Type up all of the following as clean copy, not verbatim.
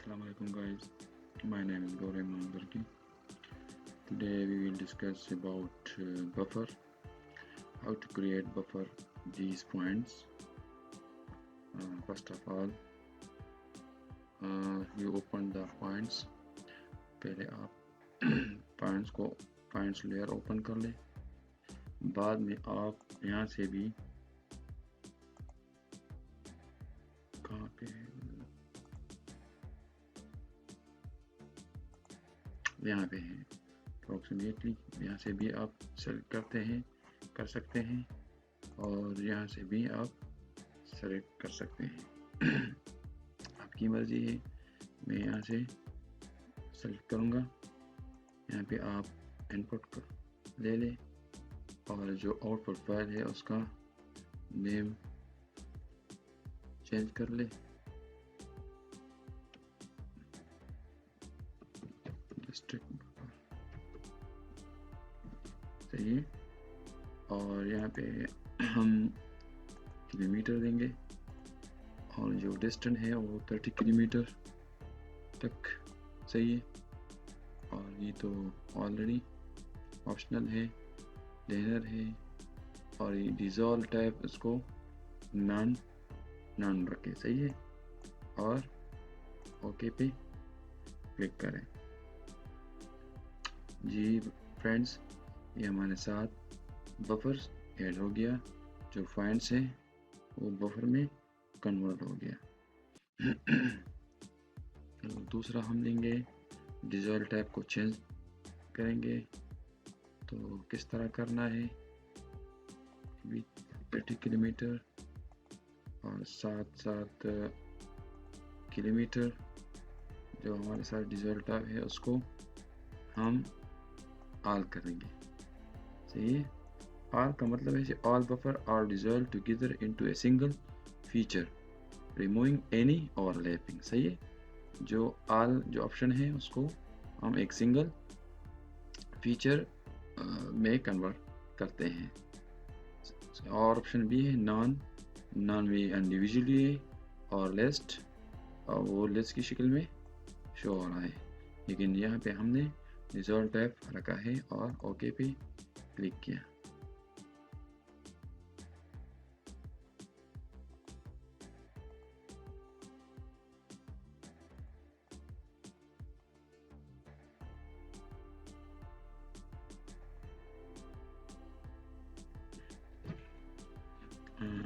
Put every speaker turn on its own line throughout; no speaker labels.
Assalamualaikum guys, my name is burki. Today we will discuss about buffer, how to create buffer these points. First of all, you open the points. पहले आप points layer open कर ले। बाद में आप यहाँ से भी कहाँ पे यहाँ पे है अप्रोक्सीमेटली, यहाँ से भी आप सेलेक्ट कर सकते हैं और यहाँ से भी आप सेलेक्ट कर सकते हैं। आपकी मर्जी है। मैं यहाँ से सेलेक्ट करूँगा। यहाँ पे आप इनपुट ले लें और जो आउटपुट फाइल है उसका नेम चेंज कर ले। सही है। और यहाँ पे हम किलोमीटर देंगे और जो डिस्टेंस है वो 30 किलोमीटर तक। सही है। और ये तो ऑलरेडी ऑप्शनल है, लेनर है। और ये डिज़ोल्व टाइप इसको नॉन रखें। सही है। और ओके पे क्लिक करें। जी फ्रेंड्स, ये हमारे साथ बफर ऐड हो गया। जो फाइंड्स है वो बफर में कन्वर्ट हो गया। तो दूसरा हम लेंगे, डिज़ोल्व टाइप को चेंज करेंगे। तो किस तरह करना है, 30 किलोमीटर और साथ किलोमीटर जो हमारे साथ डिज़ोल्व टाइप है उसको हम ऑल करेंगे। सही है। ऑल का मतलब है all buffer are dissolve together into a single feature removing any overlapping. सही है। जो ऑल जो ऑप्शन है उसको हम एक सिंगल फीचर में कन्वर्ट करते हैं। और ऑप्शन भी है नॉन भी इंडिविजुअली है और लिस्ट, और वो लिस्ट की शक्ल में शो हो रहा है। लेकिन यहाँ पे हमने डिज़ोल्व टाइप रखा है और ओके पे क्लिक किया।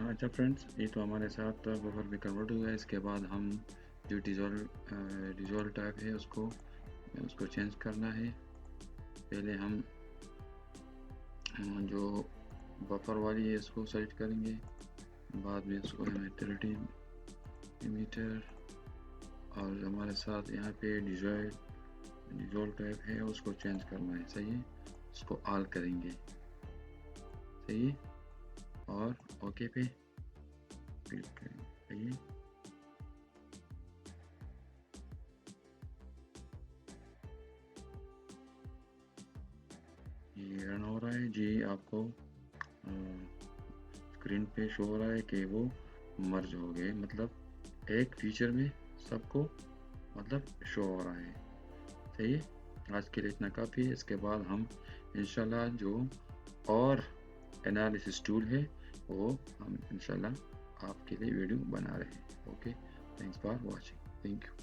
अच्छा फ्रेंड्स, ये तो हमारे साथ बफर में कन्वर्ट हुआ है। इसके बाद हम जो डिज़ोल्व टाइप है उसको चेंज करना है। पहले हम जो बफर वाली है इसको सेलेक्ट करेंगे। बाद में इसको 30 मीटर और हमारे साथ यहाँ पे डिज़ोल्व टाइप है उसको चेंज करना है। सही है। उसको ऑल करेंगे। सही है। और ओके पे क्लिक करेंगे। सही है। ये रन हो रहा है जी। आपको स्क्रीन पे शो हो रहा है कि वो मर्ज हो गए, मतलब एक फीचर में सबको मतलब शो हो रहा है। सही है। आज के लिए इतना काफ़ी है। इसके बाद हम इंशाल्लाह जो और एनालिसिस टूल है वो हम इंशाल्लाह आपके लिए वीडियो बना रहे हैं। Okay, thanks for watching. Thank you.